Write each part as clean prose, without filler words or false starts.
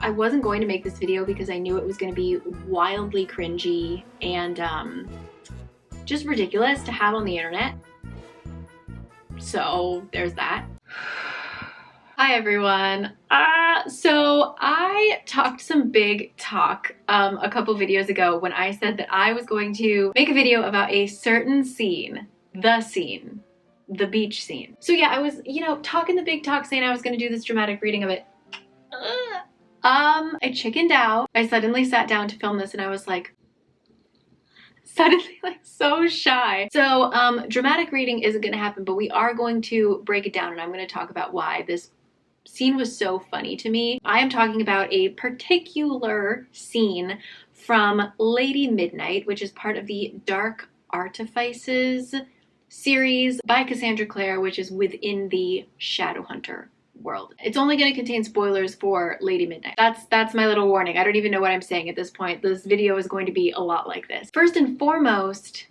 I wasn't going to make this video because I knew it was going to be wildly cringy and just ridiculous to have on the internet. So there's that. Hi everyone. So I talked some big talk a couple videos ago when I said that I was going to make a video about a certain scene, the beach scene. So yeah, I was, talking the big talk saying I was going to do this dramatic reading of it. I chickened out. I suddenly sat down to film this and I was like, suddenly like so shy. So dramatic reading isn't going to happen, but we are going to break it down and I'm going to talk about why this scene was so funny to me. I am talking about a particular scene from Lady Midnight, which is part of the Dark Artifices series by Cassandra Clare, which is within the Shadowhunter world. It's only going to contain spoilers for Lady Midnight. That's my little warning. I don't even know what I'm saying at this point. This video is going to be a lot like this. First and foremost,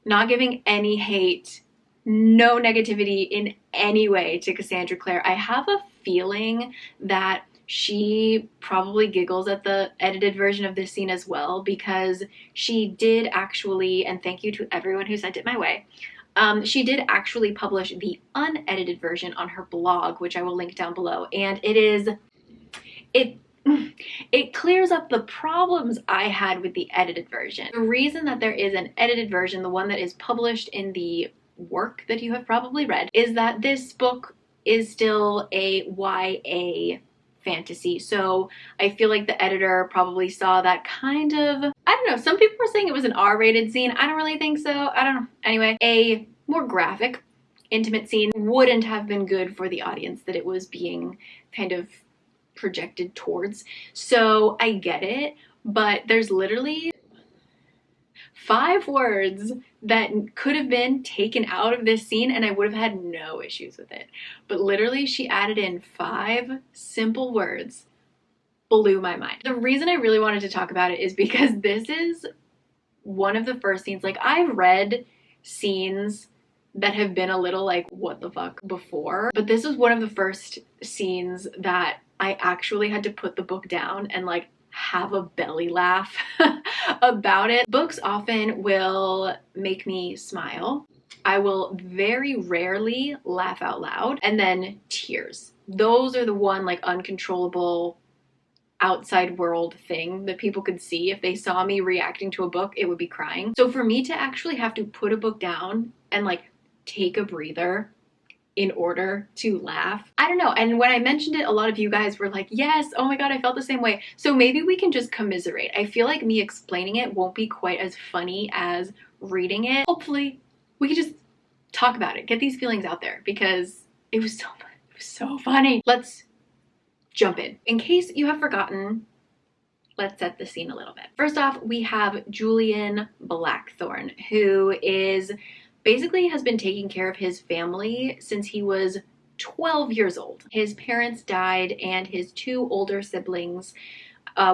not giving any hate, no negativity in any way to Cassandra Clare. I have a feeling that she probably giggles at the edited version of this scene as well, because she did actually, and thank you to everyone who sent it my way, she did actually publish the unedited version on her blog, which I will link down below, and it clears up the problems I had with the edited version. The reason that there is an edited version, the one that is published in the work that you have probably read, is that this book is still a YA fantasy. So I feel like the editor probably saw that kind of, I don't know, some people were saying it was an R-rated scene. I don't really think so. I don't know. Anyway, a more graphic, intimate scene wouldn't have been good for the audience that it was being kind of projected towards. So I get it, but there's literally 5 words that could have been taken out of this scene and I would have had no issues with it. But literally she added in 5 simple words. Blew my mind. The reason I really wanted to talk about it is because this is one of the first scenes, like I've read scenes that have been a little like, what the fuck before, but this was one of the first scenes that I actually had to put the book down and like have a belly laugh about it. Books often will make me smile. I will very rarely laugh out loud, and then tears. Those are the one like uncontrollable outside world thing that people could see. If they saw me reacting to a book, it would be crying. So for me to actually have to put a book down and like take a breather in order to laugh, I don't know. And when I mentioned it, a lot of you guys were like, yes, oh my god, I felt the same way. So maybe we can just commiserate. I feel like me explaining it won't be quite as funny as reading it. Hopefully we can just talk about it, get these feelings out there, because it was so funny. Let's jump in. In case you have forgotten, let's set the scene a little bit. First off, we have Julian Blackthorn, who is basically has been taking care of his family since he was 12 years old. His parents died and his 2 older siblings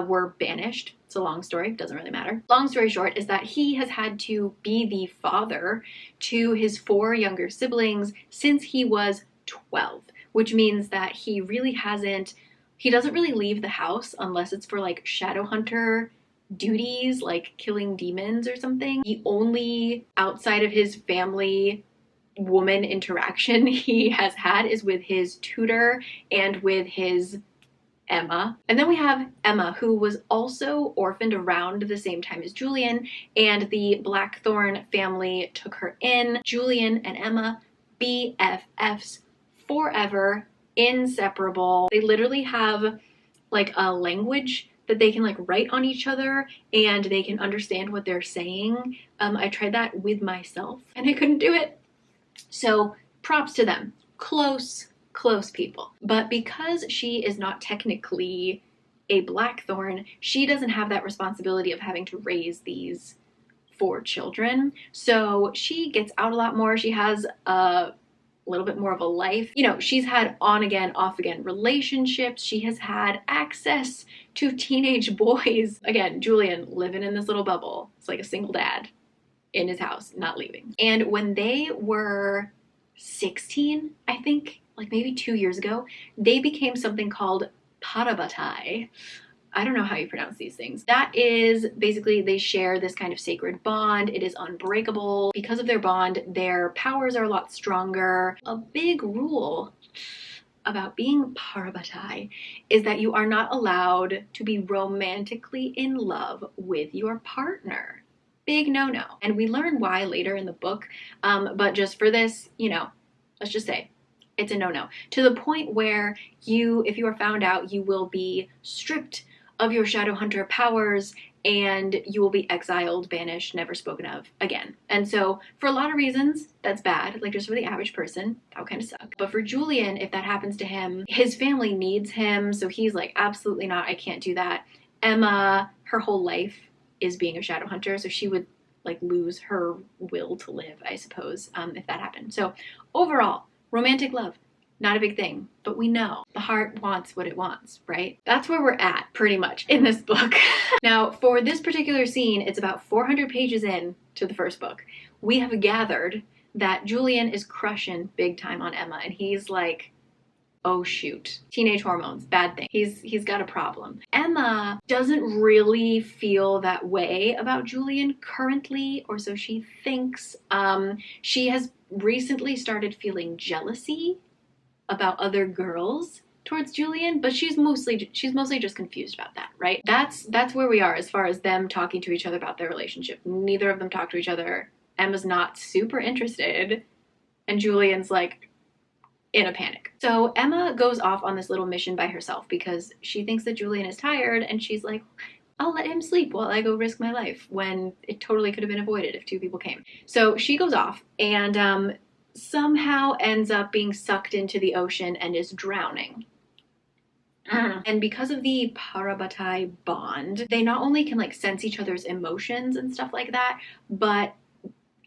were banished. It's a long story, doesn't really matter. Long story short is that he has had to be the father to his 4 younger siblings since he was 12, which means that he doesn't really leave the house unless it's for like Shadowhunter duties, like killing demons or something. The only outside of his family woman interaction he has had is with his tutor and with his Emma. And then we have Emma, who was also orphaned around the same time as Julian, and the Blackthorn family took her in. Julian and Emma, BFFs forever, inseparable. They literally have like a language that they can like write on each other and they can understand what they're saying. I tried that with myself and I couldn't do it. So props to them. Close people. But because she is not technically a Blackthorn, she doesn't have that responsibility of having to raise these 4 children. So she gets out a lot more. She has a little bit more of a life. You know, she's had on again, off again relationships. She has had access to teenage boys. Again, Julian living in this little bubble. It's like a single dad in his house, not leaving. And when they were 16, I think, like maybe 2 years ago, they became something called parabatai. I don't know how you pronounce these things. That is basically they share this kind of sacred bond. It is unbreakable. Because of their bond, their powers are a lot stronger. A big rule about being parabatai is that you are not allowed to be romantically in love with your partner. Big no-no. And we learn why later in the book, but just for this, let's just say it's a no-no. To the point where if you are found out, you will be stripped of your shadow hunter powers and you will be exiled, banished, never spoken of again. And so for a lot of reasons, that's bad. Like just for the average person, that would kind of suck. But for Julian, if that happens to him, his family needs him. So he's like, absolutely not, I can't do that. Emma, her whole life is being a shadow hunter. So she would like lose her will to live, I suppose, if that happened. So overall, romantic love, not a big thing, but we know the heart wants what it wants, right? That's where we're at pretty much in this book. Now, for this particular scene, it's about 400 pages in to the first book. We have gathered that Julian is crushing big time on Emma, and he's like, oh shoot, teenage hormones, bad thing. He's got a problem. Emma doesn't really feel that way about Julian currently, or so she thinks. She has recently started feeling jealousy about other girls towards Julian, but she's mostly just confused about that, right? That's where we are as far as them talking to each other about their relationship. Neither of them talk to each other. Emma's not super interested, and Julian's like in a panic. So Emma goes off on this little mission by herself because she thinks that Julian is tired, and she's like, I'll let him sleep while I go risk my life, when it totally could have been avoided if two people came. So she goes off and somehow ends up being sucked into the ocean and is drowning. And because of the parabatai bond, they not only can like sense each other's emotions and stuff like that, but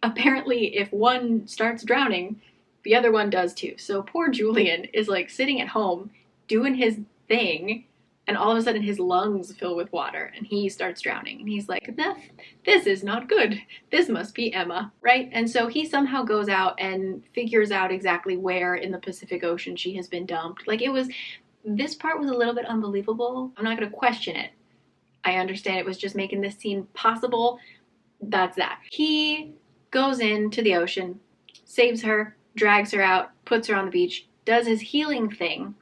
apparently if one starts drowning, the other one does too. So poor Julian is like sitting at home doing his thing, and all of a sudden his lungs fill with water and he starts drowning. And he's like, this is not good. This must be Emma, right? And so he somehow goes out and figures out exactly where in the Pacific Ocean she has been dumped. Like this part was a little bit unbelievable. I'm not going to question it. I understand it was just making this scene possible. That's that. He goes into the ocean, saves her, drags her out, puts her on the beach, does his healing thing,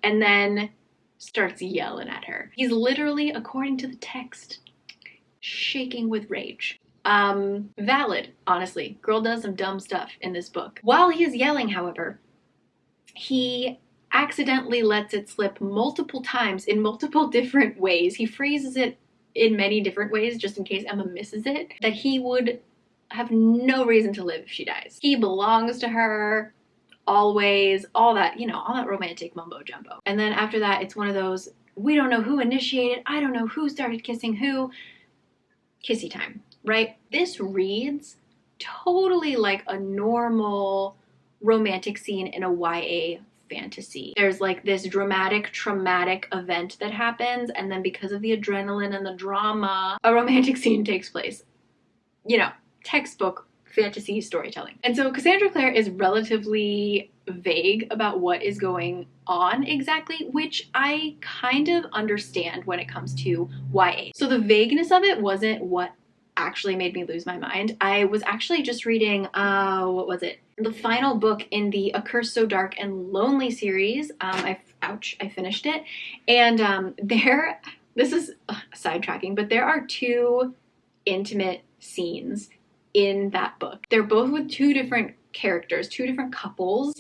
and then starts yelling at her. He's literally, according to the text, shaking with rage. Valid, honestly. Girl does some dumb stuff in this book. While he is yelling, however, he accidentally lets it slip multiple times in multiple different ways. He phrases it in many different ways just in case Emma misses it, that he would have no reason to live if she dies. He belongs to her, always, all that, all that romantic mumbo jumbo. And then after that, it's one of those, we don't know who initiated, I don't know who started kissing who, kissy time, right? This reads totally like a normal romantic scene in a YA fantasy. There's like this dramatic, traumatic event that happens, and then because of the adrenaline and the drama, a romantic scene takes place. Textbook fantasy storytelling. And so Cassandra Clare is relatively vague about what is going on exactly, which I kind of understand when it comes to YA. So the vagueness of it wasn't what actually made me lose my mind. I was actually just reading, what was it? The final book in the A Curse So Dark and Lonely series. I finished it. And this is sidetracking, but there are two intimate scenes in that book. They're both with two different characters, two different couples,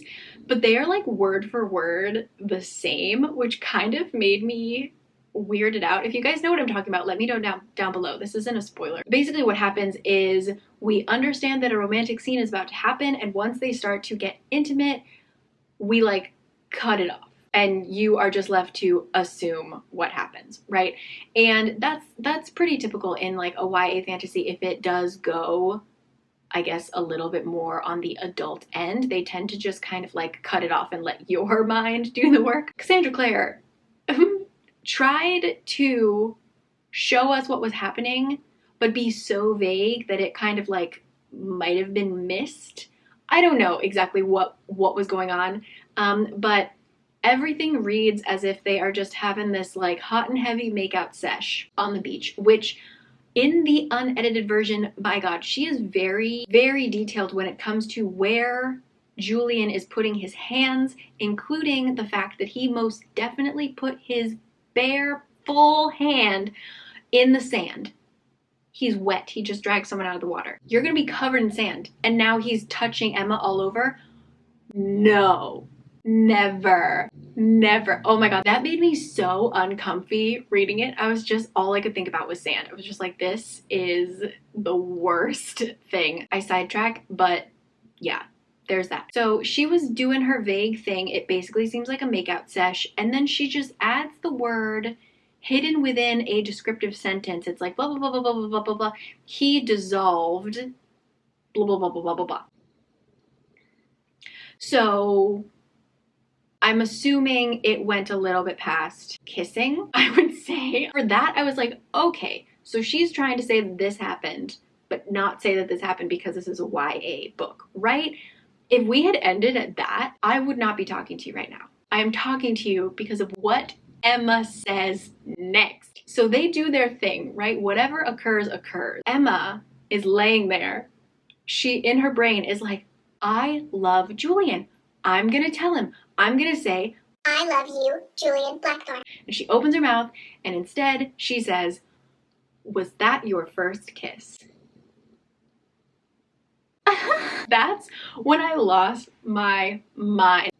but they are like word for word the same, which kind of made me weirded out. If you guys know what I'm talking about, let me know down below. This isn't a spoiler. Basically what happens is we understand that a romantic scene is about to happen, and once they start to get intimate, we like cut it off. And you are just left to assume what happens, right? And that's pretty typical in like a YA fantasy. If it does go, I guess, a little bit more on the adult end, they tend to just kind of like cut it off and let your mind do the work. Cassandra Clare tried to show us what was happening, but be so vague that it kind of like might have been missed. I don't know exactly what was going on, but Everything reads as if they are just having this like hot and heavy makeout sesh on the beach, which in the unedited version, my God, she is very, very detailed when it comes to where Julian is putting his hands, including the fact that he most definitely put his bare, full hand in the sand. He's wet. He just dragged someone out of the water. You're going to be covered in sand. And now he's touching Emma all over. No. Never. Never. Oh my God. That made me so uncomfy reading it. I was just, all I could think about was sand. I was just like, this is the worst thing. I sidetrack, but yeah, there's that. So she was doing her vague thing. It basically seems like a makeout sesh. And then she just adds the word hidden within a descriptive sentence. It's like blah, blah, blah, blah, blah, blah, blah, blah. He dissolved, blah, blah, blah, blah, blah, blah, blah. So I'm assuming it went a little bit past kissing, I would say. For that, I was like, okay, so she's trying to say that this happened, but not say that this happened because this is a YA book, right? If we had ended at that, I would not be talking to you right now. I am talking to you because of what Emma says next. So they do their thing, right? Whatever occurs, occurs. Emma is laying there. She, in her brain, is like, I love Julian. I'm gonna tell him. I'm gonna say, I love you, Julian Blackthorn. And she opens her mouth, and instead she says, was that your first kiss? That's when I lost my mind.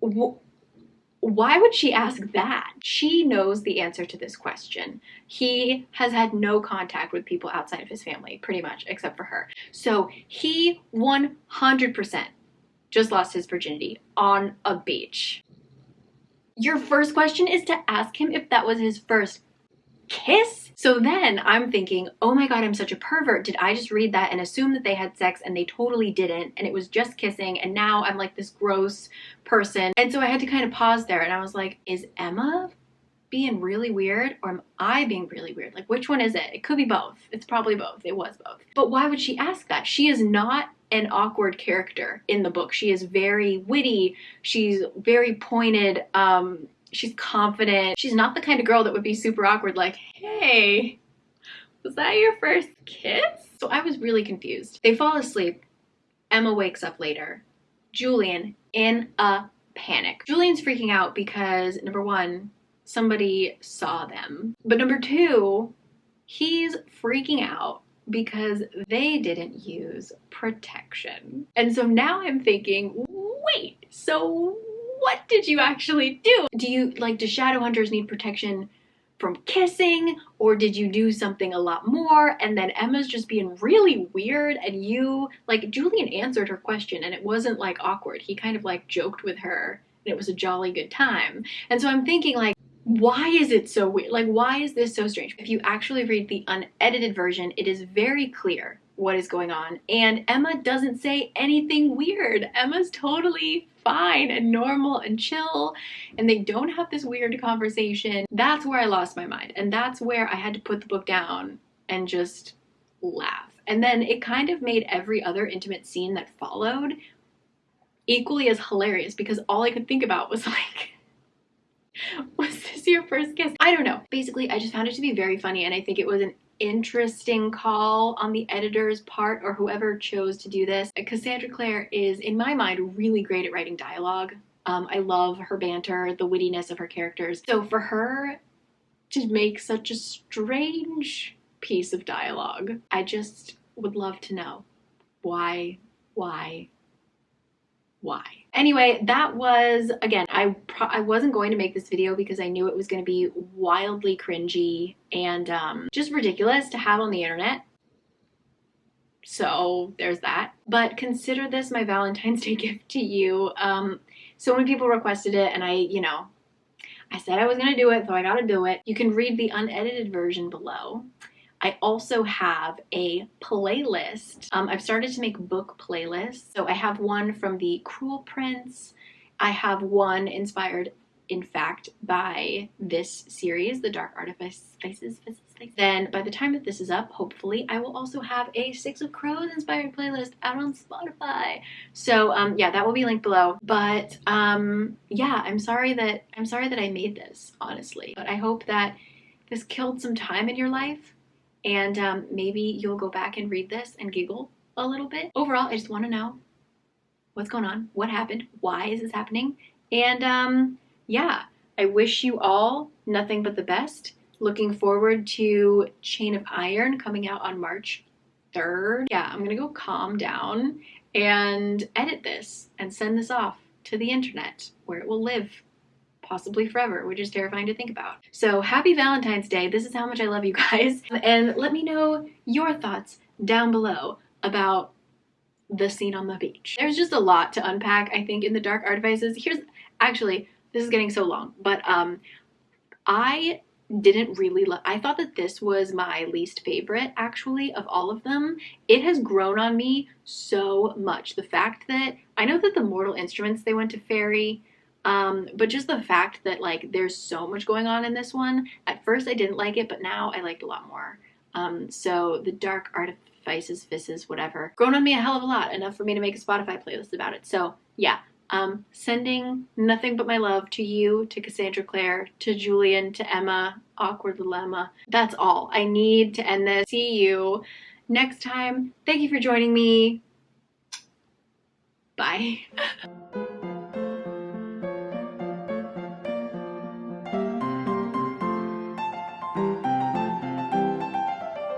Why would she ask that? She knows the answer to this question. He has had no contact with people outside of his family, pretty much, except for her. So he 100% just lost his virginity on a beach. Your first question is to ask him if that was his first kiss? So then I'm thinking, oh my God, I'm such a pervert. Did I just read that and assume that they had sex and they totally didn't and it was just kissing and now I'm like this gross person? And so I had to kind of pause there and I was like, is Emma being really weird or am I being really weird? Like, which one is it? It could be both. It's probably both. It was both. But why would she ask that? She is not an awkward character in the book. She is very witty. She's very pointed. She's confident. She's not the kind of girl that would be super awkward like, hey, was that your first kiss? So I was really confused. They fall asleep. Emma wakes up later. Julian in a panic. Julian's freaking out because, number one, somebody saw them. But number two, he's freaking out because they didn't use protection. And so now I'm thinking, wait, so what did you actually do? Do Shadowhunters need protection from kissing, or did you do something a lot more? And then Emma's just being really weird and Julian answered her question and it wasn't like awkward. He kind of like joked with her and it was a jolly good time. And so I'm thinking like, why is it so weird? Like, why is this so strange? If you actually read the unedited version, it is very clear what is going on. And Emma doesn't say anything weird. Emma's totally fine and normal and chill. And they don't have this weird conversation. That's where I lost my mind. And that's where I had to put the book down and just laugh. And then it kind of made every other intimate scene that followed equally as hilarious because all I could think about was like, was this your first kiss? I don't know. Basically, I just found it to be very funny and I think it was an interesting call on the editor's part or whoever chose to do this. Cassandra Clare is, in my mind, really great at writing dialogue. I love her banter, the wittiness of her characters. So for her to make such a strange piece of dialogue, I just would love to know why. Anyway, that was, again, I wasn't going to make this video because I knew it was going to be wildly cringy and just ridiculous to have on the internet. So there's that. But consider this my Valentine's Day gift to you. So many people requested it and I said I was going to do it, so I got to do it. You can read the unedited version below. I also have a playlist. I've started to make book playlists. So I have one from the Cruel Prince. I have one inspired in fact buy this series, the Dark Artifices, then by the time that this is up, hopefully I will also have a Six of Crows inspired playlist out on Spotify. So yeah, that will be linked below. But yeah, I'm sorry that I made this, honestly. But I hope that this killed some time in your life, and maybe you'll go back and read this and giggle a little bit. Overall, I just want to know what's going on, what happened, why is this happening, and yeah, I wish you all nothing but the best. Looking forward to Chain of Iron coming out on March 3rd. Yeah, I'm gonna go calm down and edit this and send this off to the internet where it will live possibly forever, which is terrifying to think about. So happy Valentine's Day. This is how much I love you guys. And let me know your thoughts down below about the scene on the beach. There's just a lot to unpack, I think, in the Dark Artifices. Actually, this is getting so long, but I didn't really I thought that this was my least favorite, actually, of all of them. It has grown on me so much. The fact that, I know that the Mortal Instruments, they went to fairy, but just the fact that, like, there's so much going on in this one. At first I didn't like it, but now I liked it a lot more. So the Dark Artifices, whatever, grown on me a hell of a lot, enough for me to make a Spotify playlist about it. So yeah, sending nothing but my love to you, to Cassandra, Clare, to Julian, to Emma, awkward little Emma. That's all. I need to end this. See you next time. Thank you for joining me. Bye.